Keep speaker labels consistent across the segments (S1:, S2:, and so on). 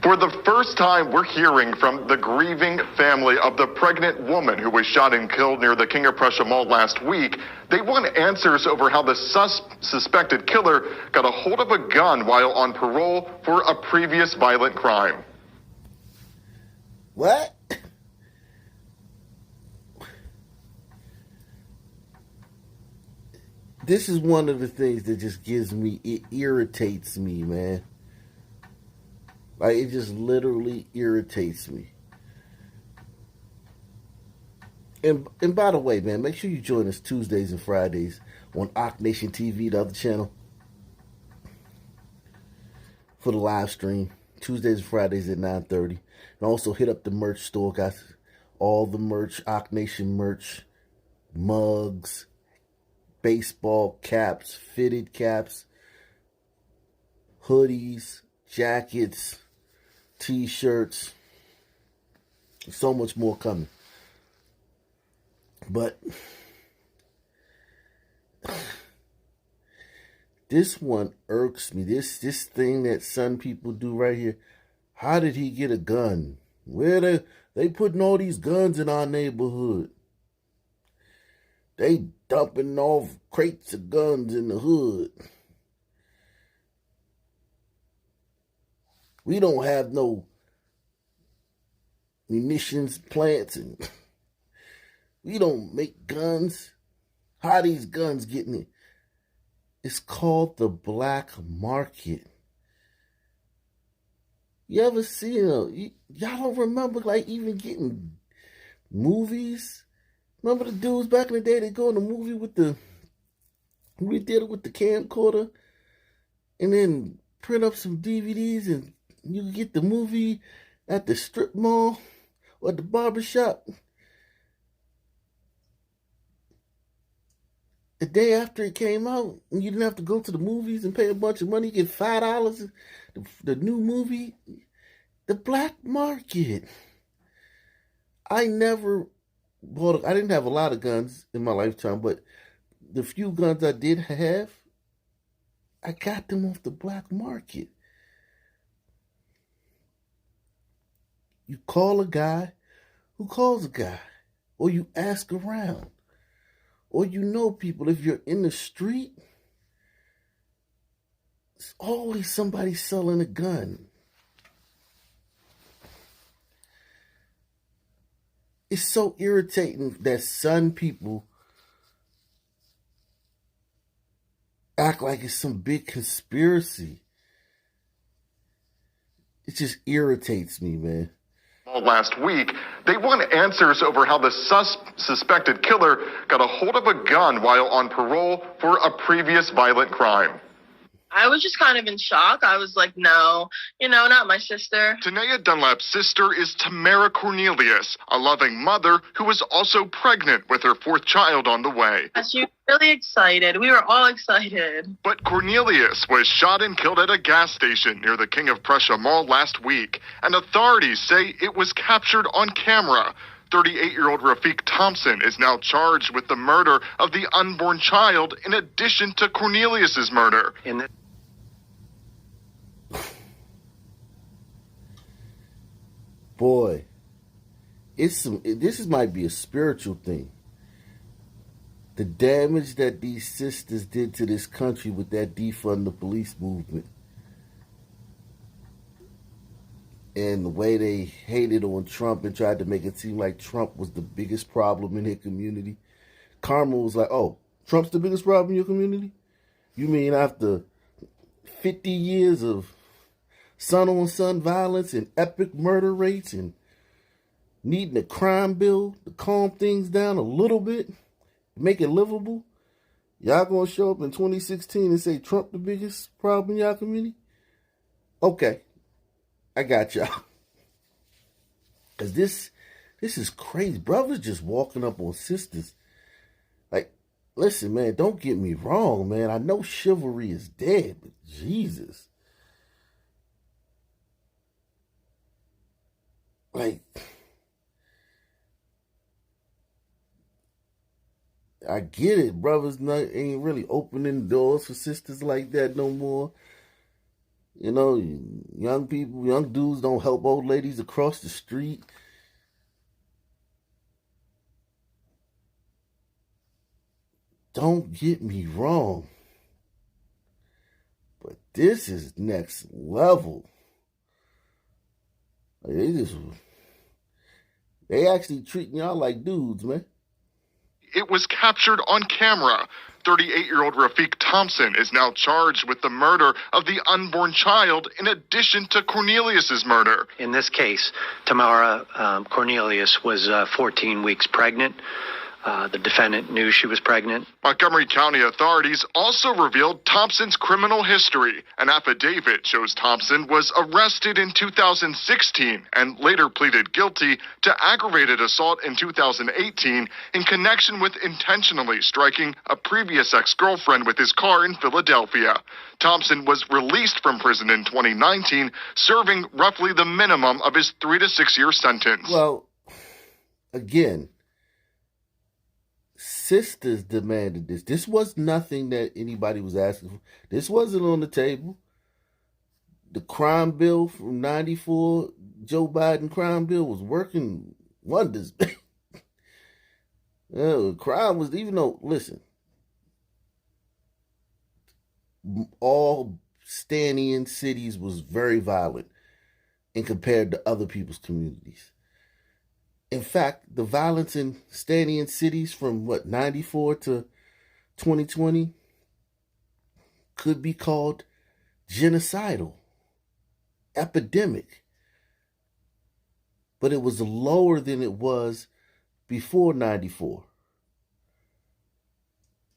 S1: For the first time, we're hearing from the grieving family of the pregnant woman who was shot and killed near the King of Prussia Mall last week. They want answers over how the suspected killer got a hold of a gun while on parole for a previous violent crime.
S2: What? This is one of the things that just it irritates me, man. Like, it just literally irritates me. And by the way, man, make sure you join us Tuesdays and Fridays on Ock Nation TV, the other channel, for the live stream. Tuesdays and Fridays at 9:30. And also hit up the merch store, guys. All the merch, Ock Nation merch, mugs, baseball caps, fitted caps, hoodies, jackets, t-shirts. So much more coming. But this one irks me. This thing that some people do right here. How did he get a gun? Where they putting all these guns in our neighborhood? They dumping off crates of guns in the hood. We don't have no munitions plants and we don't make guns. How these guns getting it? It's called the black market. You ever see y'all don't remember like even getting movies? Remember the dudes back in the day, they go in the movie with the camcorder and then print up some DVDs and you can get the movie at the strip mall or at the barbershop. The day after it came out, and you didn't have to go to the movies and pay a bunch of money, you get $5, the new movie. The black market. I didn't have a lot of guns in my lifetime, but the few guns I did have, I got them off the black market. You call a guy who calls a guy, or you ask around, or you know people. If you're in the street, there's always somebody selling a gun. It's so irritating that some people act like it's some big conspiracy. It just irritates me, man.
S1: Last week, they want answers over how the suspected killer got a hold of a gun while on parole for a previous violent crime.
S3: I was just kind of in shock. I was like, no, not my sister.
S1: Tanea Dunlap's sister is Tamara Cornelius, a loving mother who was also pregnant with her fourth child on the way.
S3: She was really excited. We were all excited.
S1: But Cornelius was shot and killed at a gas station near the King of Prussia Mall last week, and authorities say it was captured on camera. 38-year-old Rafiq Thompson is now charged with the murder of the unborn child in addition to Cornelius's murder.
S2: Boy, this might be a spiritual thing. The damage that these sisters did to this country with that defund the police movement. And the way they hated on Trump and tried to make it seem like Trump was the biggest problem in their community. Karma was like, oh, Trump's the biggest problem in your community? You mean after 50 years of son-on-son violence and epic murder rates and needing a crime bill to calm things down a little bit, make it livable, y'all gonna show up in 2016 and say Trump the biggest problem in y'all community? Okay, I got y'all. Because this is crazy. Brothers just walking up on sisters. Like, listen, man, don't get me wrong, man. I know chivalry is dead, but Jesus. Like, I get it. Brothers ain't really opening doors for sisters like that no more. You know, young people, young dudes don't help old ladies across the street. Don't get me wrong, but this is next level. They actually treating y'all like dudes, man.
S1: It was captured on camera. 38-year-old Rafiq Thompson is now charged with the murder of the unborn child in addition to Cornelius's murder.
S4: In this case, Tamara Cornelius was 14 weeks pregnant. The defendant knew she was pregnant.
S1: Montgomery County authorities also revealed Thompson's criminal history. An affidavit shows Thompson was arrested in 2016 and later pleaded guilty to aggravated assault in 2018 in connection with intentionally striking a previous ex-girlfriend with his car in Philadelphia. Thompson was released from prison in 2019, serving roughly the minimum of his 3 to 6 year sentence.
S2: Well, again, Sistahs demanded this. This was nothing that anybody was asking for. This wasn't on the table. The crime bill from 94, Joe Biden crime bill, was working wonders. Crime was, even though, listen, all Stanian cities was very violent and compared to other people's communities. In fact, the violence in Stanian cities from 94 to 2020 could be called genocidal, epidemic. But it was lower than it was before 94.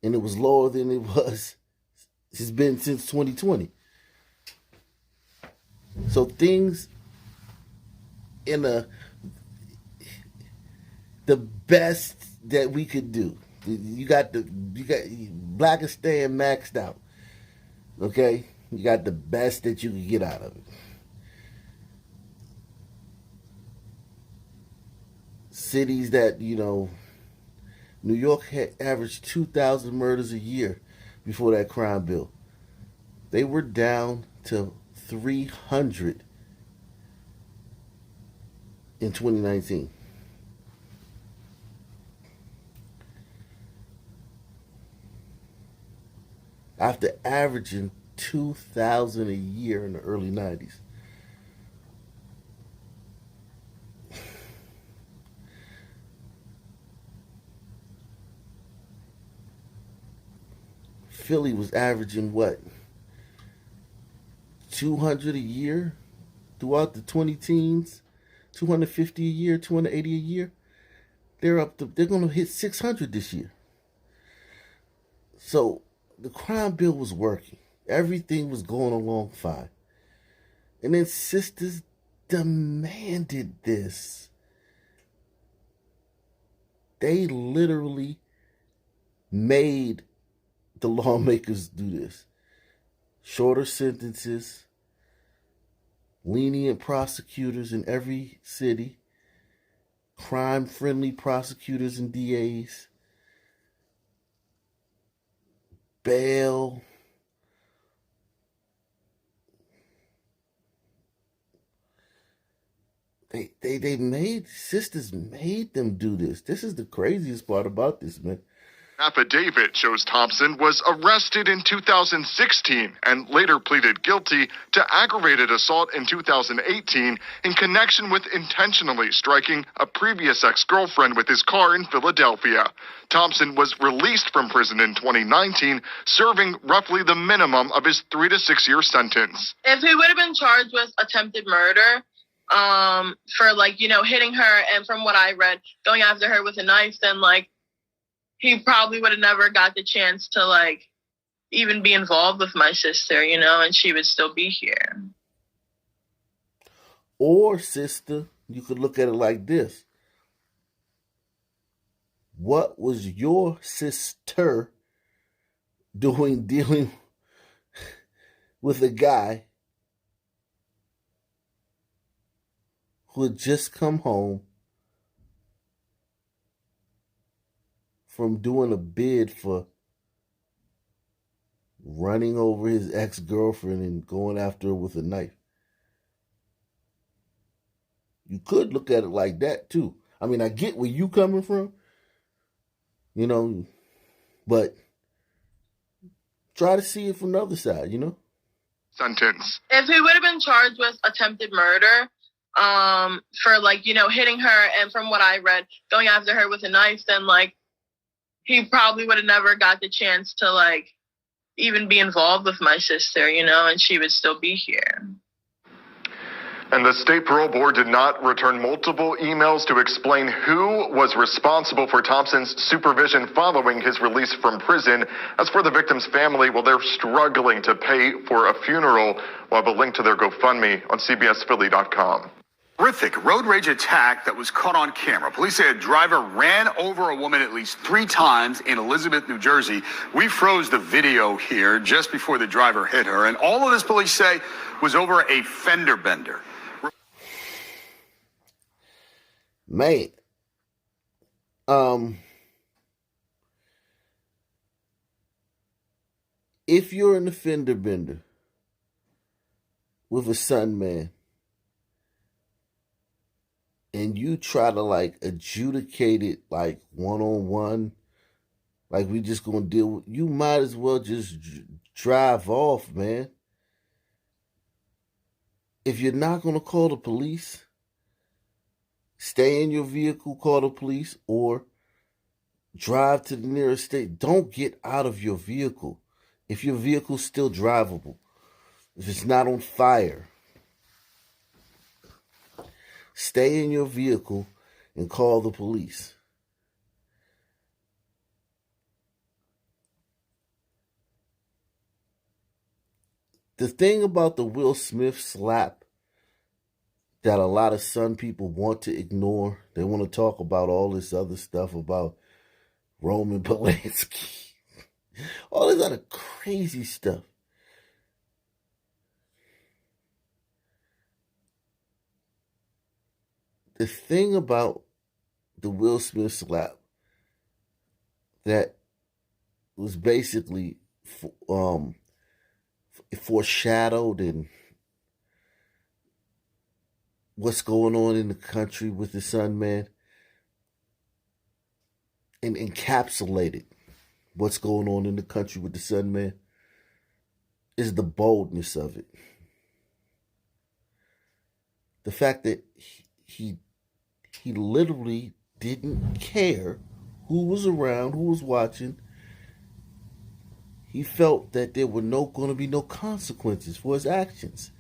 S2: And it was lower than it's been since 2020. So things in the best that we could do. You got Blackistan maxed out. Okay? You got the best that you could get out of it. Cities that, New York had averaged 2,000 murders a year before that crime bill. They were down to 300 in 2019. After averaging 2,000 a year in the early 90s. Philly was averaging 200 a year throughout the 20 teens, 250 a year, 280 a year. They're going to hit 600 this year. So the crime bill was working. Everything was going along fine. And then Sistahs demanded this. They literally made the lawmakers do this. Shorter sentences, lenient prosecutors in every city, crime-friendly prosecutors and DAs, bail. Sistahs made them do this. This is the craziest part about this, man.
S1: Affidavit shows Thompson was arrested in 2016 and later pleaded guilty to aggravated assault in 2018 in connection with intentionally striking a previous ex-girlfriend with his car in Philadelphia. Thompson was released from prison in 2019, serving roughly the minimum of his 3 to 6 year sentence.
S3: If he would have been charged with attempted murder, for hitting her, and from what I read, going after her with a knife, then he probably would have never got the chance to even be involved with my sister, and she would still be here.
S2: Or, sister, you could look at it like this. What was your sister dealing with a guy who had just come home from doing a bid for running over his ex-girlfriend and going after her with a knife. You could look at it like that too. I mean, I get where you coming from, but try to see it from the other side,
S1: Sentence.
S3: If he would have been charged with attempted murder, for hitting her and from what I read, going after her with a knife, then he probably would have never got the chance to even be involved with my sister, and she would still be here.
S1: And the state parole board did not return multiple emails to explain who was responsible for Thompson's supervision following his release from prison. As for the victim's family, well, they're struggling to pay for a funeral. We'll have a link to their GoFundMe on CBSPhilly.com.
S5: Horrific road rage attack that was caught on camera. Police say a driver ran over a woman at least 3 times in Elizabeth, New Jersey. We froze the video here just before the driver hit her. And all of this, police say, was over a fender bender.
S2: Man, if you're an fender bender with a son, man, and you try to adjudicate it one-on-one, we just gonna deal with, you might as well just drive off, man. If you're not gonna call the police, stay in your vehicle, call the police, or drive to the nearest state. Don't get out of your vehicle if your vehicle's still drivable, if it's not on fire. Stay in your vehicle and call the police. The thing about the Will Smith slap that a lot of Sun people want to ignore, they want to talk about all this other stuff about Roman Polanski, all this other crazy stuff. The thing about the Will Smith slap that was basically foreshadowed and what's going on in the country with the son, man, and encapsulated what's going on in the country with the son, man, is the boldness of it. The fact that he literally didn't care who was around, who was watching. He felt that there were going to be no consequences for his actions.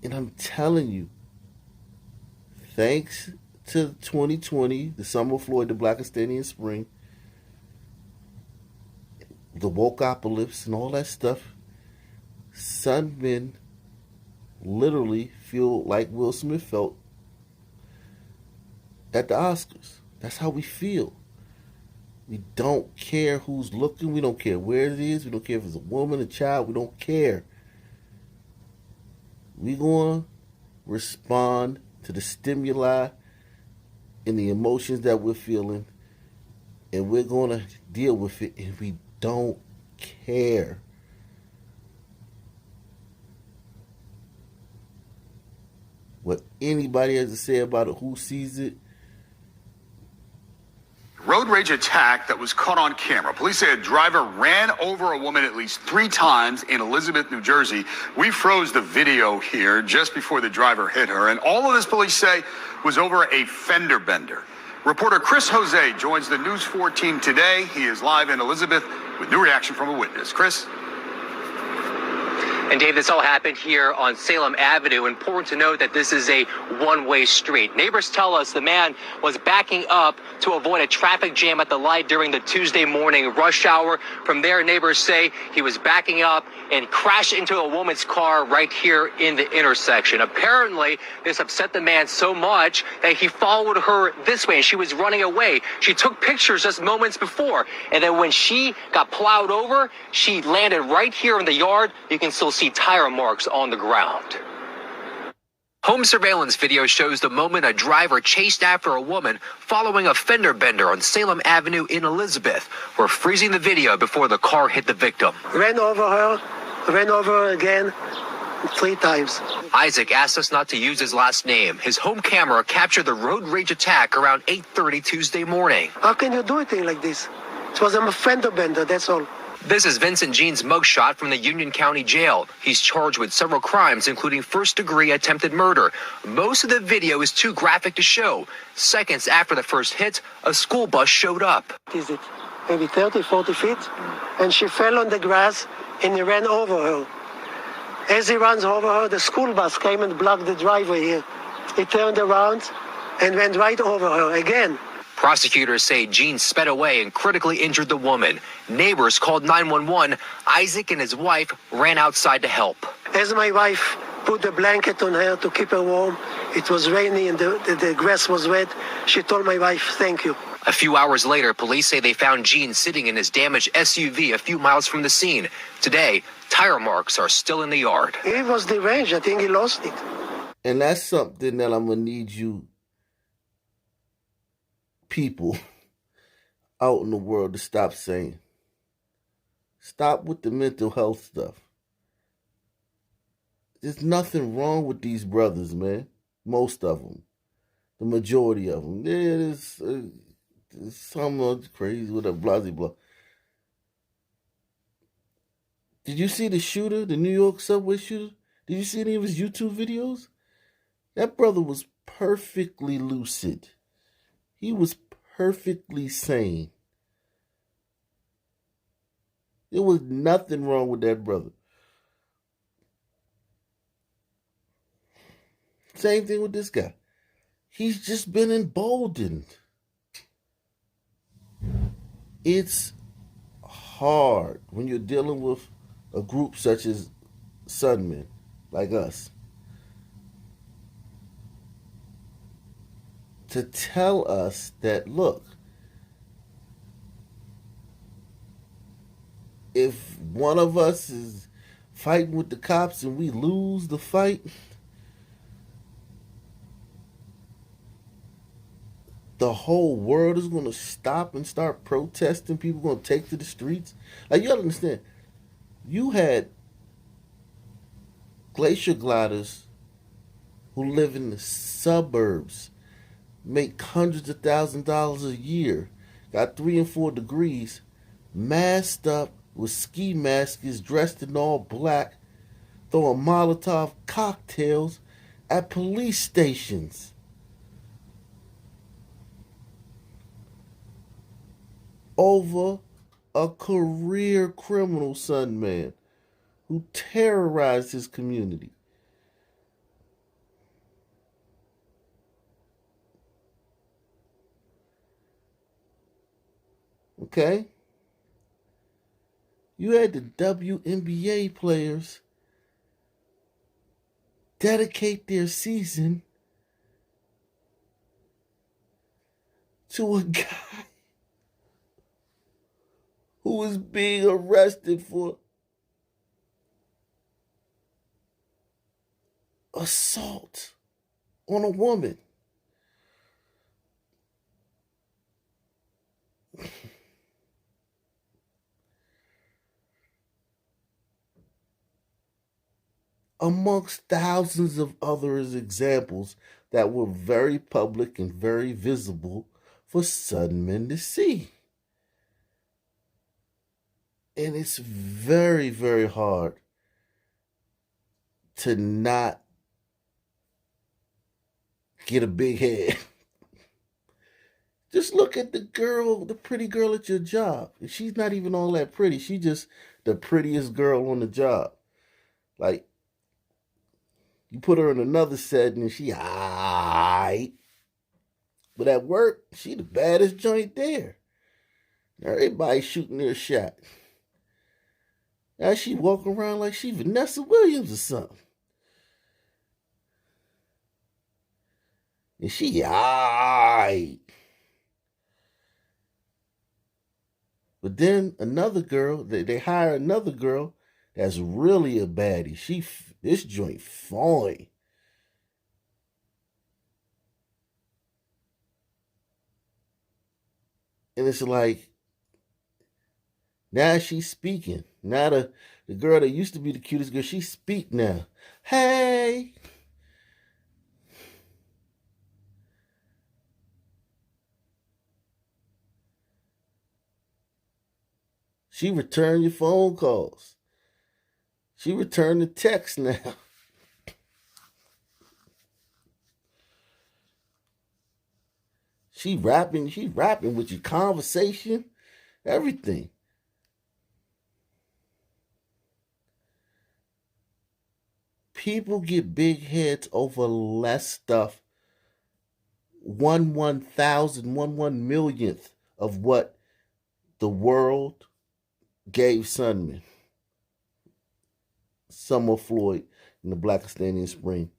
S2: And I'm telling you, thanks to 2020, the summer of Floyd, the Blackistanian Spring, the wokeopolis and all that stuff, some men literally feel like Will Smith felt at the Oscars. That's how we feel. We don't care who's looking. We don't care where it is. We don't care if it's a woman, a child. We don't care. We're going to respond to the stimuli and the emotions that we're feeling, and we're going to deal with it, and we don't care. What anybody has to say about it, who sees it.
S5: Road rage attack that was caught on camera. Police say a driver ran over a woman at least 3 times in Elizabeth, New Jersey. We froze the video here just before the driver hit her. And all of this, police say, was over a fender bender. Reporter Chris Jose joins the News 4 team today. He is live in Elizabeth with new reaction from a witness. Chris?
S6: And Dave, this all happened here on Salem Avenue. Important to note that this is a one-way street. Neighbors tell us the man was backing up to avoid a traffic jam at the light during the Tuesday morning rush hour. From there, neighbors say he was backing up and crashed into a woman's car right here in the intersection. Apparently, this upset the man so much that he followed her this way, and she was running away. She took pictures just moments before, and then when she got plowed over, she landed right here in the yard. You can still see tire marks on the ground. Home surveillance video shows the moment a driver chased after a woman following a fender bender on Salem Avenue in Elizabeth. We're freezing the video before the car hit the victim.
S7: Ran over her again 3 times.
S6: Isaac asked us not to use his last name. His home camera captured the road rage attack around 8:30 Tuesday morning.
S7: How can you do a thing like this? It was a fender bender, that's all.
S6: This is Vincent Jean's mugshot from the Union County Jail. He's charged with several crimes, including first-degree attempted murder. Most of the video is too graphic to show. Seconds after the first hit, a school bus showed up.
S7: What is it? Maybe 30, 40 feet? And she fell on the grass and he ran over her. As he runs over her, the school bus came and blocked the driveway here. He turned around and went right over her again.
S6: Prosecutors say Jean sped away and critically injured the woman. Neighbors called 911. Isaac and his wife ran outside to help.
S7: As my wife put a blanket on her to keep her warm, it was rainy and the grass was wet, she told my wife, thank you.
S6: A few hours later, police say they found Jean sitting in his damaged SUV a few miles from the scene. Today, tire marks are still in the yard.
S7: He was deranged. I think he lost it.
S2: And that's something that I'm going to need you people out in the world to stop saying. Stop with the mental health stuff. There's nothing wrong with these brothers, man. Most of them. The majority of them. There's some crazy with a blah, blah. Did you see the shooter, the New York subway shooter? Did you see any of his YouTube videos? That brother was perfectly lucid. He was perfectly sane. There was nothing wrong with that brother. Same thing with this guy. He's just been emboldened. It's hard when you're dealing with a group such as Sunmen, like us, to tell us that, look, if one of us is fighting with the cops and we lose the fight, the whole world is going to stop and start protesting. People are going to take to the streets. Like, you got to understand, you had glacier gliders who live in the suburbs, make hundreds of $1,000s a year, got 3 and 4 degrees, masked up with ski masks, dressed in all black, throwing Molotov cocktails at police stations. Over a career criminal son man who terrorized his community. Okay? You had the WNBA players dedicate their season to a guy who was being arrested for assault on a woman. Amongst thousands of other examples that were very public and very visible for sudden men to see. And it's very, very hard to not get a big head. Just look at the girl, the pretty girl at your job. She's not even all that pretty. She's just the prettiest girl on the job. Like, you put her in another setting and she aight. But at work, she the baddest joint there. Everybody's shooting their shot. Now she walking around like she Vanessa Williams or something. And she aight. But then another girl, they hire another girl that's really a baddie. This joint fine. And it's like, now she's speaking. Now the girl that used to be the cutest girl, she speak now. Hey. She returned your phone calls. She returned the text now. She rapping with your conversation, everything. People get big heads over less stuff. 1/1000th of what the world gave Sunman, Summer Floyd, in the Blackistanian Spring,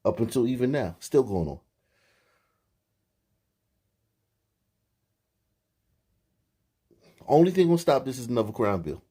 S2: up until even now, still going on. Only thing gonna stop this is another crime bill.